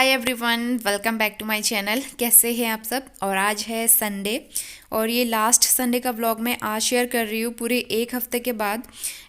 Hi everyone, welcome back to my channel. कैसे हैं आप सब। और आज है संडे और ये लास्ट संडे का व्लॉग मैं आज शेयर कर रही हूँ पूरे एक हफ्ते के बाद।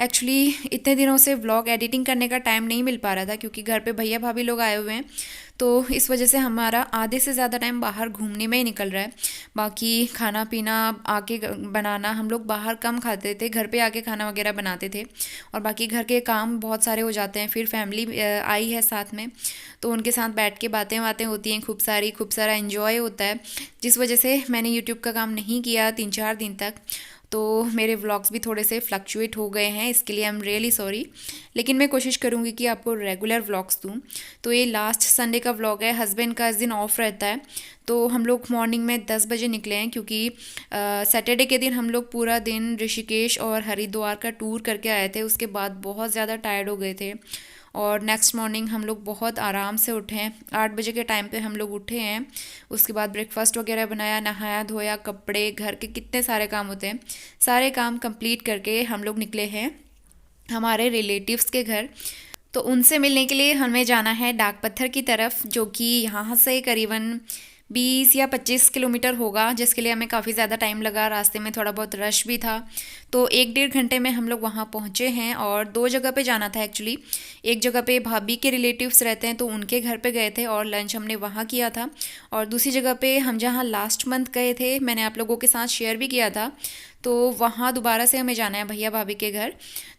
एक्चुअली इतने दिनों से व्लॉग एडिटिंग करने का टाइम नहीं मिल पा रहा था क्योंकि घर पे भैया भाभी लोग आए हुए हैं, तो इस वजह से हमारा आधे से ज़्यादा टाइम बाहर घूमने में ही निकल रहा है। बाकी खाना पीना आके बनाना हम लोग बाहर कम खाते थे, घर पे आके खाना वगैरह बनाते थे। और बाकी घर के काम बहुत सारे हो जाते हैं, फिर फैमिली आई है साथ में, तो उनके साथ बैठ के बातें बातें होती हैं, खूब सारा एंजॉय होता है। जिस वजह से मैंने यूट्यूब का काम नहीं किया 3-4 दिन तक, तो मेरे व्लॉग्स भी थोड़े से फ्लक्चुएट हो गए हैं। इसके लिए आई एम रियली सॉरी, लेकिन मैं कोशिश करूँगी कि आपको रेगुलर व्लॉग्स दूँ। तो ये लास्ट संडे का व्लॉग है। हस्बैंड का इस दिन ऑफ रहता है, तो हम लोग मॉर्निंग में 10 बजे निकले हैं क्योंकि सैटरडे के दिन हम लोग पूरा दिन ऋषिकेश और हरिद्वार का टूर करके आए थे। उसके बाद बहुत ज़्यादा टायर्ड हो गए थे और नेक्स्ट मॉर्निंग हम लोग बहुत आराम से उठे हैं। 8 बजे के टाइम पे हम लोग उठे हैं। उसके बाद ब्रेकफास्ट वगैरह बनाया, नहाया धोया, कपड़े, घर के कितने सारे काम होते हैं, सारे काम कंप्लीट करके हम लोग निकले हैं हमारे रिलेटिव्स के घर। तो उनसे मिलने के लिए हमें जाना है डाक पत्थर की तरफ, जो कि यहाँ से करीबन 20 या 25 किलोमीटर होगा, जिसके लिए हमें काफ़ी ज़्यादा टाइम लगा। रास्ते में थोड़ा बहुत रश भी था, तो 1-1.5 घंटे में हम लोग वहाँ पहुँचे हैं। और 2 जगह पे जाना था एक्चुअली। एक जगह पे भाभी के रिलेटिव्स रहते हैं, तो उनके घर पे गए थे और लंच हमने वहाँ किया था। और दूसरी जगह पे हम जहाँ लास्ट मंथ गए थे, मैंने आप लोगों के साथ शेयर भी किया था, तो वहाँ दोबारा से हमें जाना है भैया भाभी के घर।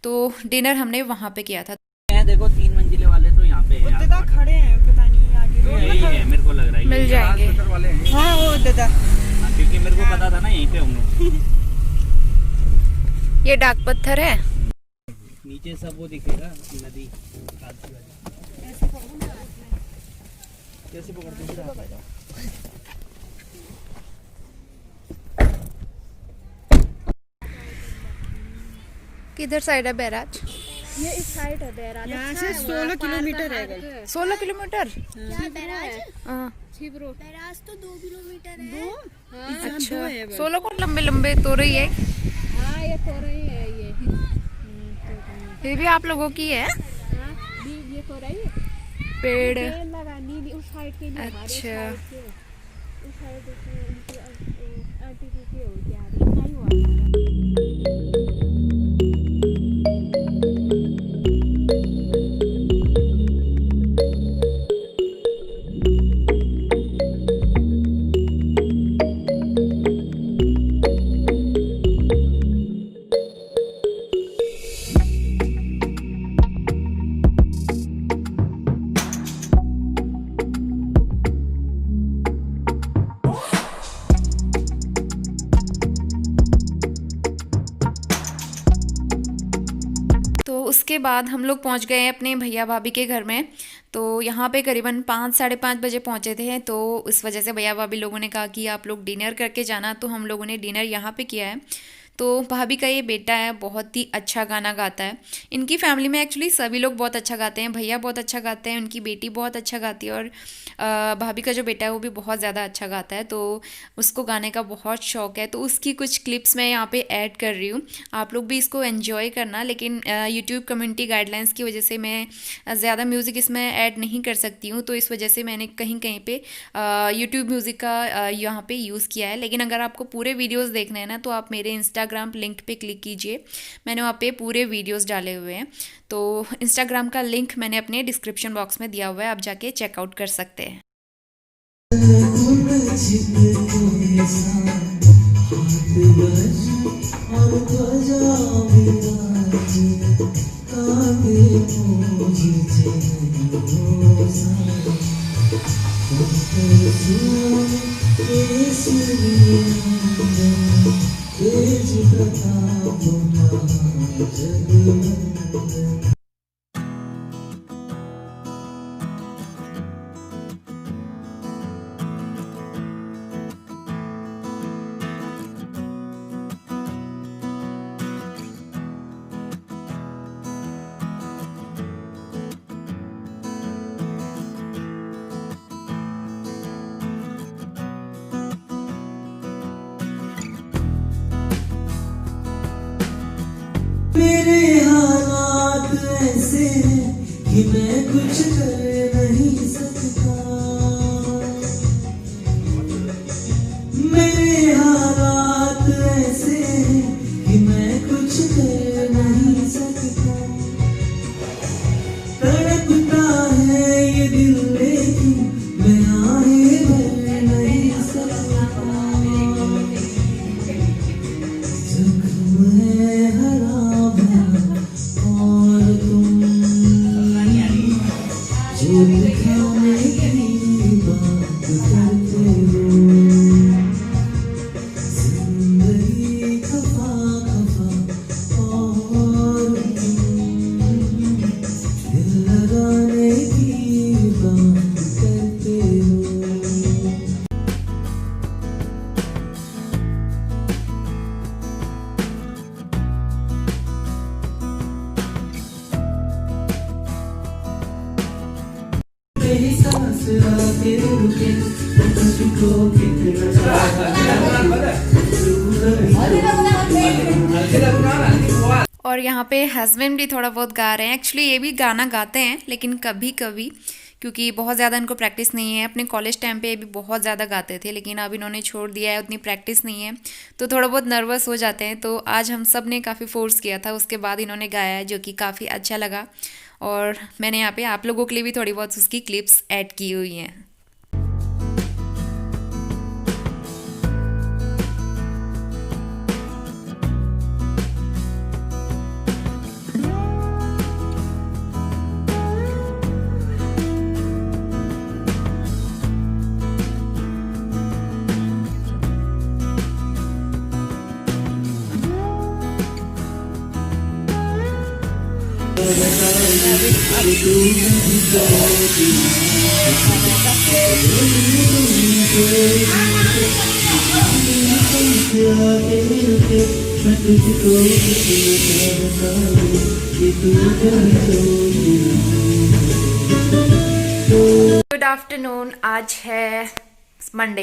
तो डिनर हमने वहाँ पे किया था। देखो 3 मंजिले वाले तो यहाँ पे हैं। दादा खड़े हैं, पता नहीं आगे यही है, मेरे को लग रहा है मिल जाएंगे। हाँ वो दादा। क्योंकि मेरे को पता था ना यहीं पे होंगे। ये डाक पत्थर है। नीचे सब वो दिखेगा नदी। कैसे पकड़ते हैं? किधर साइड है बैराज? ये इस साइड है बैराज। यहाँ से 16 किलोमीटर है। 16 किलोमीटर। क्या बैराज? हाँ, बैराज तो 2 किलोमीटर है। अच्छा। 16 को लंबे लंबे तो रही है। हाँ ये तो रही है ये भी आप लोगों की है ये तो रही है। पेड़। पेड़ लगा नीली उस साइड के लिए। अच्छा। उस साइड उनकी आंटी की हो गया नहीं हुआ। तो उसके बाद हम लोग पहुंच गए अपने भैया भाभी के घर में। तो यहाँ पे करीबन 5-5:30 बजे पहुंचे थे, तो इस वजह से भैया भाभी लोगों ने कहा कि आप लोग डिनर करके जाना, तो हम लोगों ने डिनर यहाँ पे किया है। तो भाभी का ये बेटा है, बहुत ही अच्छा गाना गाता है। इनकी फैमिली में एक्चुअली सभी लोग बहुत अच्छा गाते हैं। भैया बहुत अच्छा गाते हैं, उनकी बेटी बहुत अच्छा गाती है, और भाभी का जो बेटा है वो भी बहुत ज़्यादा अच्छा गाता है। तो उसको गाने का बहुत शौक है, तो उसकी कुछ क्लिप्स मैं यहाँ पे ऐड कर रही हूँ। आप लोग भी इसको एंजॉय करना, लेकिन यूट्यूब कम्युनिटी गाइडलाइंस की वजह से मैं ज़्यादा म्यूज़िक इसमें ऐड नहीं कर सकती हूँ, तो इस वजह से मैंने कहीं कहीं पे यूट्यूब म्यूज़िक का यहाँ पे यूज़ किया है। लेकिन अगर आपको पूरे वीडियोस देखने हैं ना, तो आप मेरे इंस्टाग्राम लिंक पे क्लिक कीजिए, मैंने वहाँ पे पूरे वीडियोस डाले हुए हैं। तो इंस्टाग्राम का लिंक मैंने अपने डिस्क्रिप्शन बॉक्स में दिया हुआ है, आप जाके चेकआउट कर सकते हैं। और यहाँ पे हस्बैंड भी थोड़ा बहुत गा रहे हैं। एक्चुअली ये भी गाना गाते हैं लेकिन कभी कभी, क्योंकि बहुत ज़्यादा इनको प्रैक्टिस नहीं है। अपने कॉलेज टाइम पे ये भी बहुत ज़्यादा गाते थे लेकिन अब इन्होंने छोड़ दिया है, उतनी प्रैक्टिस नहीं है तो थोड़ा बहुत नर्वस हो जाते हैं। तो आज हम सब ने काफ़ी फोर्स किया था, उसके बाद इन्होंने गाया है जो कि काफ़ी अच्छा लगा। और मैंने यहाँ पे आप लोगों के लिए भी थोड़ी बहुत उसकी क्लिप्स ऐड की हुई हैं। Good afternoon. आज है मंडे,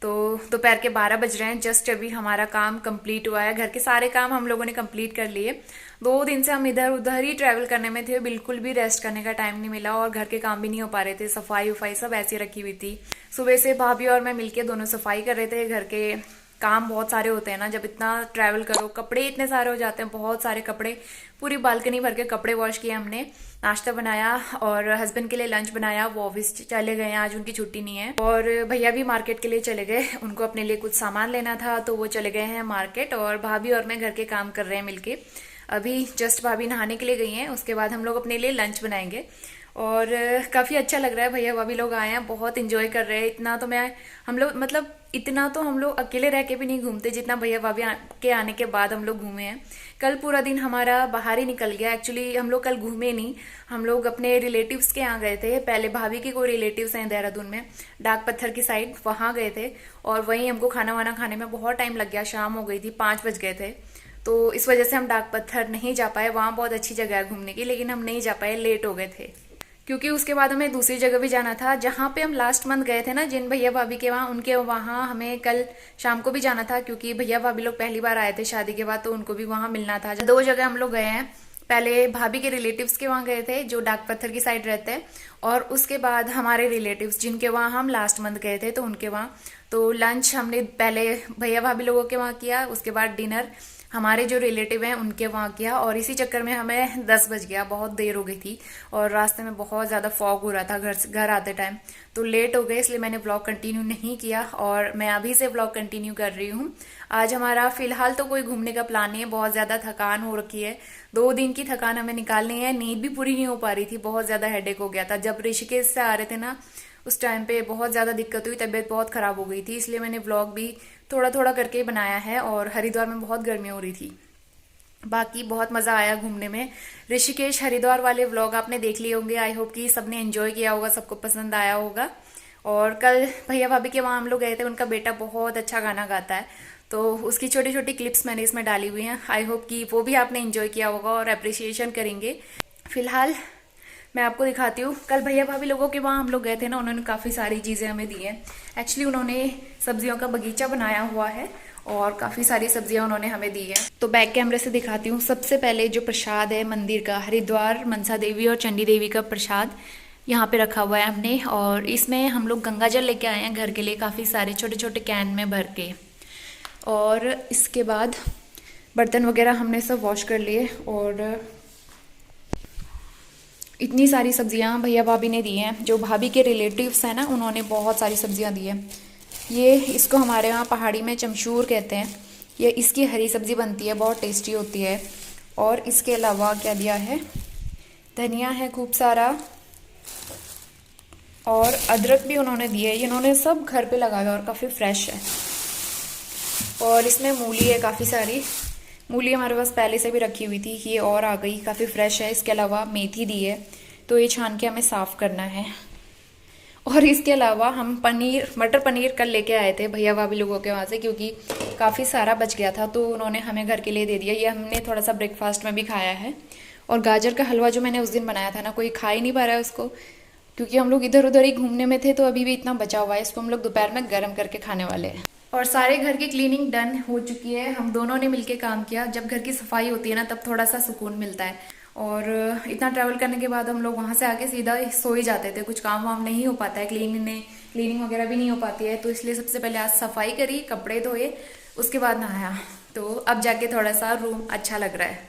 तो दोपहर के 12 बज रहे हैं। जस्ट अभी हमारा काम कंप्लीट हुआ है। घर के सारे काम हम लोगों ने कंप्लीट कर लिए। 2 दिन से हम इधर उधर ही ट्रैवल करने में थे, बिल्कुल भी रेस्ट करने का टाइम नहीं मिला और घर के काम भी नहीं हो पा रहे थे। सफाई वफाई सब ऐसी रखी हुई थी। सुबह से भाभी और मैं मिलके दोनों सफाई कर रहे थे। घर के काम बहुत सारे होते हैं ना, जब इतना ट्रैवल करो, कपड़े इतने सारे हो जाते हैं, बहुत सारे कपड़े। पूरी बालकनी भर के कपड़े वॉश किए हमने। नाश्ता बनाया और हस्बैंड के लिए लंच बनाया। वो ऑफिस चले गए हैं, आज उनकी छुट्टी नहीं है। और भैया भी मार्केट के लिए चले गए, उनको अपने लिए कुछ सामान लेना था तो वो चले गए हैं मार्केट। और भाभी और मैं घर के काम कर रहे हैं मिलके। अभी जस्ट भाभी नहाने के लिए गई हैं, उसके बाद हम लोग अपने लिए लंच बनाएंगे। और काफ़ी अच्छा लग रहा है, भैया भाभी लोग आए हैं, बहुत इंजॉय कर रहे हैं। इतना तो हम लोग अकेले रह के भी नहीं घूमते जितना भैया भाभी के आने के बाद हम लोग घूमे हैं। कल पूरा दिन हमारा बाहर ही निकल गया। एक्चुअली हम लोग कल घूमे नहीं, हम लोग अपने रिलेटिव्स के यहाँ गए थे। पहले भाभी के कोई रिलेटिव्स हैं देहरादून में, डाक पत्थर की साइड, वहाँ गए थे। और वहीं हमको खाना वाना खाने में बहुत टाइम लग गया, शाम हो गई थी, 5 बज गए थे। तो इस वजह से हम डाक पत्थर नहीं जा पाए। वहाँ बहुत अच्छी जगह है घूमने की, लेकिन हम नहीं जा पाए, लेट हो गए थे। क्योंकि उसके बाद हमें दूसरी जगह भी जाना था जहाँ पे हम लास्ट मंथ गए थे ना, जिन भैया भाभी के वहाँ, उनके वहाँ हमें कल शाम को भी जाना था। क्योंकि भैया भाभी लोग पहली बार आए थे शादी के बाद, तो उनको भी वहाँ मिलना था। 2 जगह हम लोग गए हैं। पहले भाभी के रिलेटिव्स के वहाँ गए थे जो डाक पत्थर की साइड रहते हैं, और उसके बाद हमारे रिलेटिव्स जिनके वहाँ हम लास्ट मंथ गए थे तो उनके वहाँ। तो लंच हमने पहले भैया भाभी लोगों के वहाँ किया, उसके बाद डिनर हमारे जो रिलेटिव हैं उनके वहाँ किया। और इसी चक्कर में हमें 10 बज गया, बहुत देर हो गई थी। और रास्ते में बहुत ज़्यादा फॉग हो रहा था घर आते टाइम, तो लेट हो गए, इसलिए मैंने व्लॉग कंटिन्यू नहीं किया। और मैं अभी से व्लॉग कंटिन्यू कर रही हूँ। आज हमारा फिलहाल तो कोई घूमने का प्लान नहीं है, बहुत ज़्यादा थकान हो रखी है। 2 दिन की थकान हमें निकालनी है। नींद भी पूरी नहीं हो पा रही थी, बहुत ज़्यादा हेडेक हो गया था। जब ऋषिकेश से आ रहे थे ना, उस टाइम पे बहुत ज़्यादा दिक्कत हुई, तबीयत बहुत ख़राब हो गई थी, इसलिए मैंने व्लॉग भी थोड़ा थोड़ा करके बनाया है। और हरिद्वार में बहुत गर्मी हो रही थी। बाकी बहुत मज़ा आया घूमने में। ऋषिकेश हरिद्वार वाले व्लॉग आपने देख लिए होंगे। आई होप कि सबने एंजॉय किया होगा, सबको पसंद आया होगा। और कल भैया भाभी के वहाँ हम लोग गए थे, उनका बेटा बहुत अच्छा गाना गाता है, तो उसकी छोटी छोटी क्लिप्स मैंने इसमें डाली हुई हैं। आई होप कि वो भी आपने एंजॉय किया होगा और अप्रिसिएशन करेंगे। फिलहाल मैं आपको दिखाती हूँ। कल भैया भाभी लोगों के वहाँ हम लोग गए थे ना, उन्होंने काफ़ी सारी चीज़ें हमें दी हैं। एक्चुअली उन्होंने सब्जियों का बगीचा बनाया हुआ है और काफ़ी सारी सब्जियां उन्होंने हमें दी है। तो बैक कैमरे से दिखाती हूँ। सबसे पहले जो प्रसाद है मंदिर का, हरिद्वार मनसा देवी और चंडी देवी का प्रसाद यहाँ पे रखा हुआ है हमने। और इसमें हम लोग गंगा जल लेके आए हैं घर के लिए, काफ़ी सारे छोटे छोटे कैन में भर के। और इसके बाद बर्तन वगैरह हमने सब वॉश कर लिए। और इतनी सारी सब्जियां भैया भाभी ने दी हैं। जो भाभी के रिलेटिव्स हैं ना, उन्होंने बहुत सारी सब्जियां दी हैं। ये इसको हमारे यहाँ पहाड़ी में चमचूर कहते हैं। ये इसकी हरी सब्जी बनती है, बहुत टेस्टी होती है। और इसके अलावा क्या दिया है, धनिया है खूब सारा, और अदरक भी उन्होंने दी है। इन्होंने सब घर पे लगाया और काफ़ी फ्रेश है। और इसमें मूली है काफ़ी सारी। मूली हमारे पास पहले से भी रखी हुई थी, ये और आ गई, काफ़ी फ्रेश है। इसके अलावा मेथी दी है, तो ये छान के हमें साफ़ करना है। और इसके अलावा हम मटर पनीर कल लेके आए थे भैया भाभी लोगों के वहाँ से, क्योंकि काफ़ी सारा बच गया था, तो उन्होंने हमें घर के लिए दे दिया। ये हमने थोड़ा सा ब्रेकफास्ट में भी खाया है। और गाजर का हलवा जो मैंने उस दिन बनाया था ना, कोई खा ही नहीं पा रहा है उसको। क्योंकि हम लोग इधर उधर ही घूमने में थे, तो अभी भी इतना बचा हुआ है, इसको हम लोग दोपहर में गर्म करके खाने वाले हैं। और सारे घर की क्लीनिंग डन हो चुकी है, हम दोनों ने मिलके काम किया। जब घर की सफाई होती है ना, तब थोड़ा सा सुकून मिलता है। और इतना ट्रैवल करने के बाद हम लोग वहाँ से आके सीधा सो ही जाते थे, कुछ काम वाम नहीं हो पाता है, क्लीनिंग वगैरह भी नहीं हो पाती है। तो इसलिए सबसे पहले आज सफाई करी, कपड़े धोए, उसके बाद नहाया। तो अब जाके थोड़ा सा रूम अच्छा लग रहा है।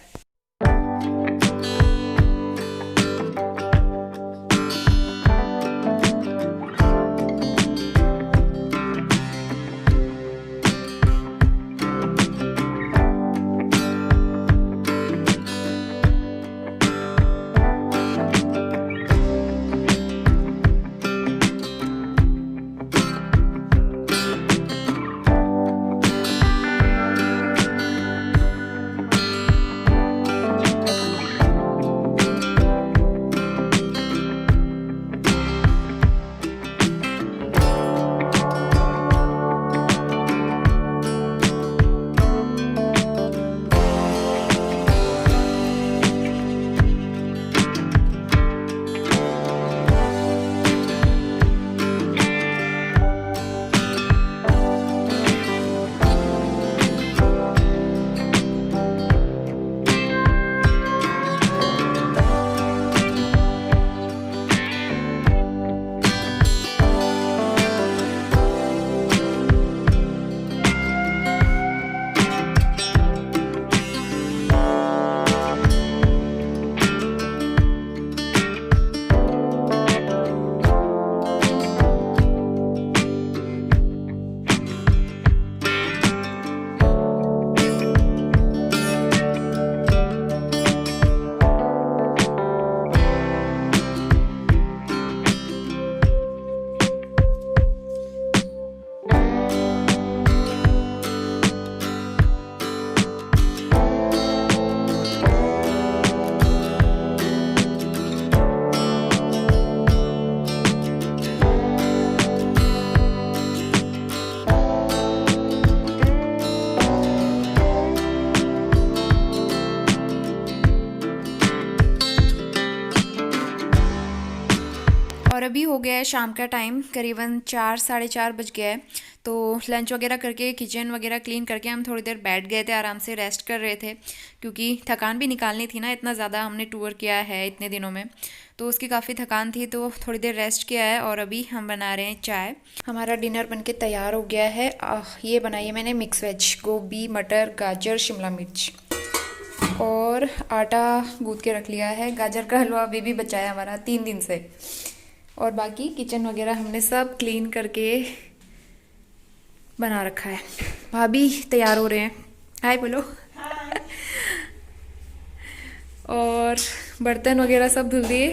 और अभी हो गया है शाम का टाइम, करीबन 4 साढ़े 4 बज गया है। तो लंच वगैरह करके, किचन वगैरह क्लीन करके हम थोड़ी देर बैठ गए थे, आराम से रेस्ट कर रहे थे, क्योंकि थकान भी निकालनी थी ना, इतना ज़्यादा हमने टूर किया है इतने दिनों में, तो उसकी काफ़ी थकान थी। तो थोड़ी देर रेस्ट किया है और अभी हम बना रहे हैं चाय। हमारा डिनर बनके तैयार हो गया है। ये बनाई है मैंने मिक्स वेज, गोभी, मटर, गाजर, शिमला मिर्च, और आटा गूँथ के रख लिया है। गाजर का हलवा अभी भी बचा है हमारा 3 दिन से। और बाकी किचन वगैरह हमने सब क्लीन करके बना रखा है। भाभी तैयार हो रहे हैं, हाय बोलो। और बर्तन वगैरह सब धुल दिए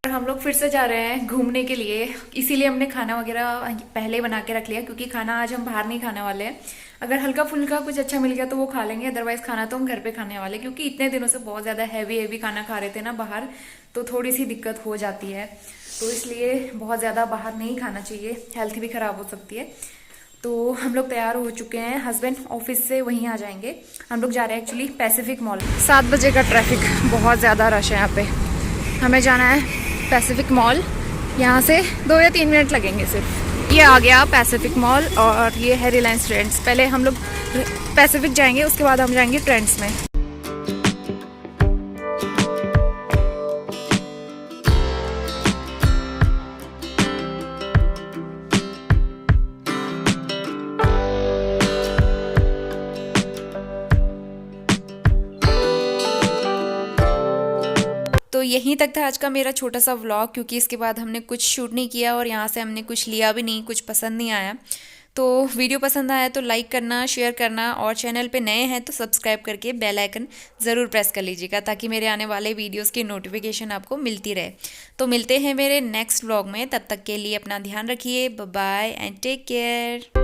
और हम लोग फिर से जा रहे हैं घूमने के लिए। इसीलिए हमने खाना वगैरह पहले ही बना के रख लिया, क्योंकि खाना आज हम बाहर नहीं खाने वाले हैं। अगर हल्का फुल्का कुछ अच्छा मिल गया तो वो खा लेंगे, अदरवाइज खाना तो हम घर पे खाने वाले, क्योंकि इतने दिनों से बहुत ज़्यादा हैवी खाना खा रहे थे ना बाहर, तो थोड़ी सी दिक्कत हो जाती है। तो इसलिए बहुत ज़्यादा बाहर नहीं खाना चाहिए, हेल्थ भी ख़राब हो सकती है। तो हम लोग तैयार हो चुके हैं, हस्बैंड ऑफिस से वहीं आ जाएंगे। हम लोग जा रहे हैं एक्चुअली पैसिफिक मॉल। 7 बजे का ट्रैफिक, बहुत ज़्यादा रश है यहाँ पे। हमें जाना है पैसिफिक मॉल, यहाँ से 2 या 3 मिनट लगेंगे सिर्फ। ये आ गया पैसिफिक मॉल और ये है रिलायंस ट्रेंड्स। पहले हम लोग पैसिफिक जाएंगे, उसके बाद हम जाएंगे ट्रेंड्स में। तो यहीं तक था आज का मेरा छोटा सा व्लॉग, क्योंकि इसके बाद हमने कुछ शूट नहीं किया और यहाँ से हमने कुछ लिया भी नहीं, कुछ पसंद नहीं आया। तो वीडियो पसंद आया तो लाइक करना, शेयर करना, और चैनल पे नए हैं तो सब्सक्राइब करके बेल आइकन ज़रूर प्रेस कर लीजिएगा, ताकि मेरे आने वाले वीडियोस की नोटिफिकेशन आपको मिलती रहे। तो मिलते हैं मेरे नेक्स्ट व्लॉग में, तब तक के लिए अपना ध्यान रखिए। Bye bye and take care.